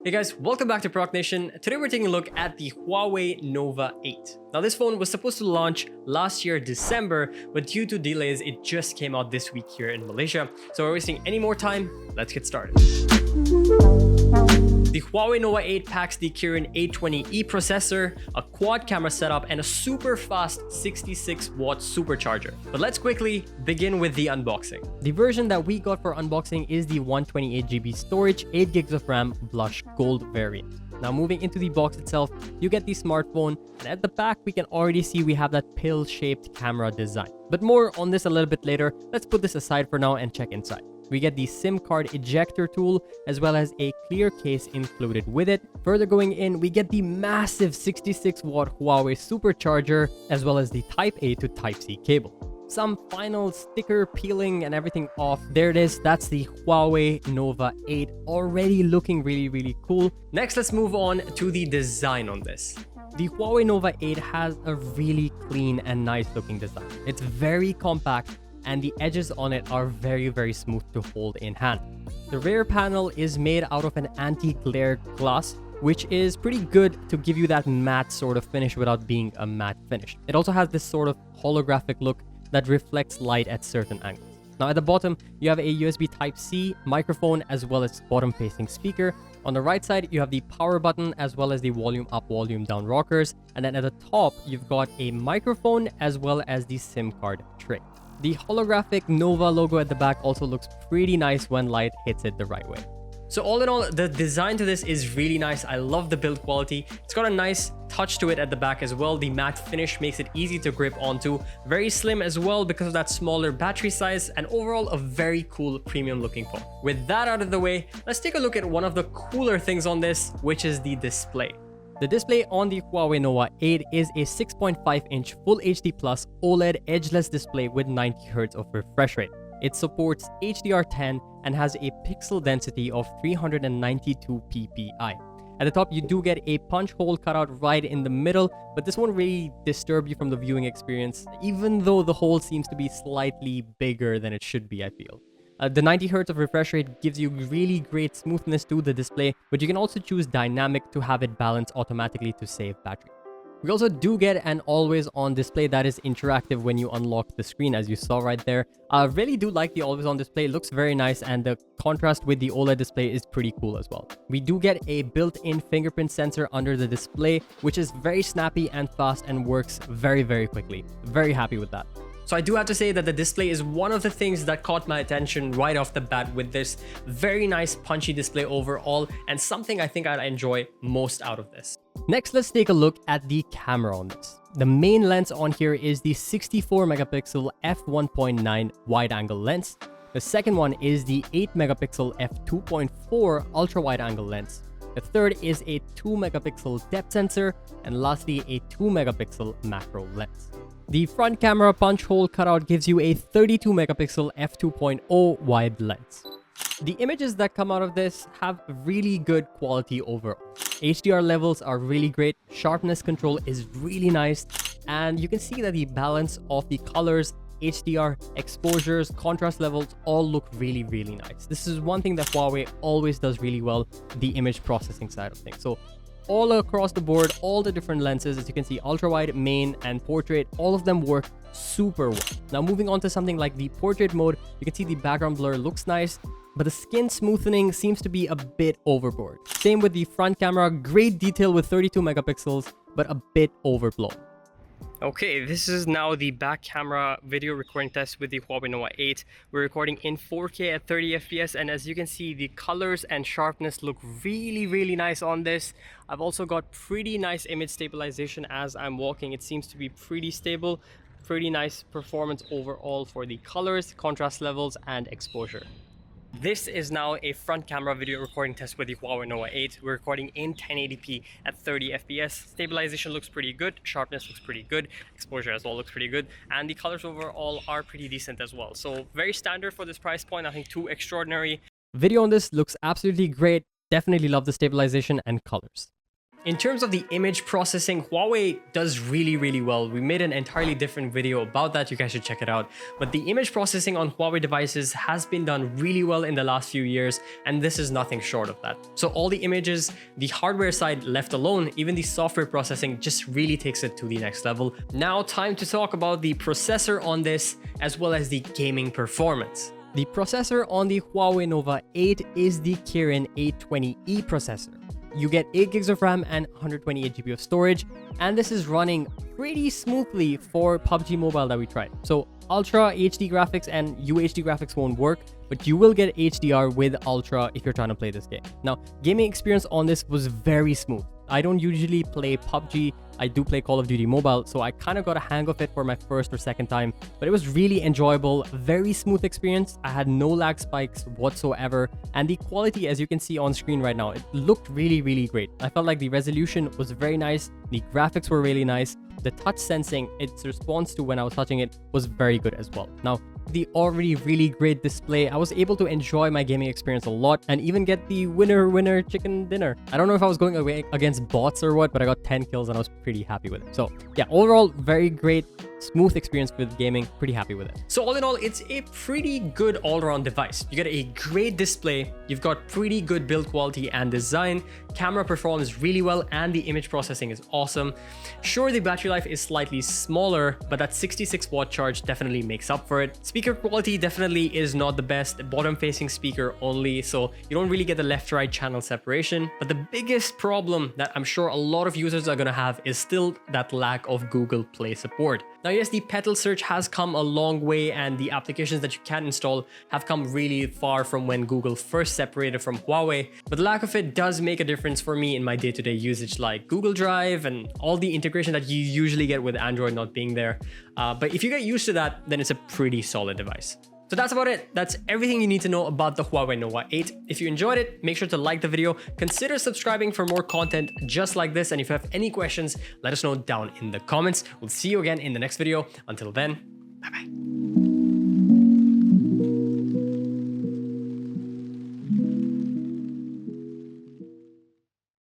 Hey guys, welcome back to Proc Nation. Today we're taking a look at the Huawei Nova 8. Now this phone was supposed to launch last year December, but due to delays, it just came out this week here in Malaysia. So we're wasting any more time, let's get started. The Huawei Nova 8 packs the Kirin 820E processor, a quad camera setup, and a super fast 66-watt supercharger. But let's quickly begin with the unboxing. The version that we got for unboxing is the 128GB storage, 8 gigs of RAM, blush gold variant. Now moving into the box itself, you get the smartphone, and at the back we can already see we have that pill-shaped camera design. But more on this a little bit later. Let's put this aside for now and check inside. We get the SIM card ejector tool as well as a clear case included with it. Further going in, we get the massive 66-watt Huawei supercharger as well as the Type A to Type C cable. Some final sticker peeling and everything off. There it is. That's the Huawei Nova 8, already looking really cool. Next, let's move on to the design on this. The Huawei Nova 8 has a really clean and nice looking design. It's very compact and the edges on it are very smooth to hold in hand. The rear panel is made out of an anti-glare glass, which is pretty good to give you that matte sort of finish without being a matte finish. It also has this sort of holographic look that reflects light at certain angles. Now at the bottom, you have a USB Type-C microphone as well as bottom-facing speaker. On the right side, you have the power button as well as the volume up, volume down rockers. And then at the top, you've got a microphone as well as the SIM card tray. The holographic Nova logo at the back also looks pretty nice when light hits it the right way. So all in all, the design to this is really nice. I love the build quality. It's got a nice touch to it at the back as well. The matte finish makes it easy to grip onto. Very slim as well because of that smaller battery size, and overall a very cool premium looking phone. With that out of the way, let's take a look at one of the cooler things on this, which is the display. The display on the Huawei Nova 8 is a 6.5-inch Full HD Plus OLED edgeless display with 90Hz of refresh rate. It supports HDR10 and has a pixel density of 392 ppi. At the top, you do get a punch hole cut out right in the middle, but this won't really disturb you from the viewing experience, even though the hole seems to be slightly bigger than it should be, I feel. The 90Hz of refresh rate gives you really great smoothness to the display, but you can also choose dynamic to have it balance automatically to save battery. We also do get an always-on display that is interactive when you unlock the screen, as you saw right there. I really do like the always-on display. It looks very nice, and the contrast with the OLED display is pretty cool as well. We do get a built-in fingerprint sensor under the display, which is very snappy and fast and works very quickly. Very happy with that. So I do have to say that the display is one of the things that caught my attention right off the bat with this very nice punchy display overall, and something I think I'd enjoy most out of this. Next, let's take a look at the camera on this. The main lens on here is the 64 megapixel f1.9 wide angle lens. The second one is the 8 megapixel f2.4 ultra wide angle lens. The third is a 2 megapixel depth sensor, and lastly a 2 megapixel macro lens. The front camera punch hole cutout gives you a 32 megapixel f2.0 wide lens. The images that come out of this have really good quality overall. HDR levels are really great, sharpness control is really nice, and you can see that the balance of the colors, HDR, exposures, contrast levels all look really nice. This is one thing that Huawei always does really well, the image processing side of things. So all across the board, all the different lenses, as you can see, ultra wide, main, and portrait, all of them work super well. Now moving on to something like the portrait mode, you can see the background blur looks nice, but the skin smoothing seems to be a bit overboard. Same with the front camera, great detail with 32 megapixels, but a bit overblown. Okay, this is now the back camera video recording test with the Huawei Nova 8. We're recording in 4K at 30 FPS, and as you can see, the colors and sharpness look really nice on this. I've also got pretty nice image stabilization as I'm walking. It seems to be pretty stable. Pretty nice performance overall for the colors, contrast levels, and exposure. This is now a front camera video recording test with the Huawei Nova 8. We're recording in 1080p at 30 FPS. Stabilization looks pretty good, sharpness looks pretty good, exposure as well looks pretty good, and the colors overall are pretty decent as well. So very standard for this price point, nothing too extraordinary. Video on this looks absolutely great. Definitely love the stabilization and colors. In terms of the image processing, Huawei does really well. We made an entirely different video about that. You guys should check it out. But the image processing on Huawei devices has been done really well in the last few years, and this is nothing short of that. So all the images, the hardware side left alone, even the software processing just really takes it to the next level. Now, time to talk about the processor on this, as well as the gaming performance. The processor on the Huawei Nova 8 is the Kirin 820E processor. You get 8 gigs of RAM and 128 GB of storage, and this is running pretty smoothly for PUBG Mobile that we tried. So Ultra HD graphics and UHD graphics won't work, but you will get HDR with Ultra if you're trying to play this game. Now, gaming experience on this was very smooth. I don't usually play PUBG, I do play Call of Duty Mobile, so I kind of got a hang of it for my first or second time, but it was really enjoyable, very smooth experience. I had no lag spikes whatsoever, and the quality, as you can see on screen right now, it looked really great. I felt like the resolution was very nice, the graphics were really nice, the touch sensing, its response to when I was touching it was very good as well. Now, the already really great display, I was able to enjoy my gaming experience a lot and even get the winner chicken dinner. I don't know if I was going away against bots or what, but I got 10 kills and I was pretty happy with it. So yeah, overall, very great, smooth experience with gaming, pretty happy with it. So all in all, it's a pretty good all-around device. You get a great display, you've got pretty good build quality and design, camera performs really well, and the image processing is awesome. Sure, the battery life is slightly smaller, but that 66-watt charge definitely makes up for it. Speaker quality definitely is not the best, bottom-facing speaker only, so you don't really get the left-right channel separation. But the biggest problem that I'm sure a lot of users are gonna have is still that lack of Google Play support. Now, yes, the pedal search has come a long way, and the applications that you can install have come really far from when Google first separated from Huawei, but the lack of it does make a difference for me in my day-to-day usage, like Google Drive and all the integration that you usually get with Android not being there. But if you get used to that, then it's a pretty solid device. So that's about it. That's everything you need to know about the Huawei Nova 8. If you enjoyed it, make sure to like the video, consider subscribing for more content just like this, and if you have any questions, let us know down in the comments. We'll see you again in the next video. Until then, bye-bye.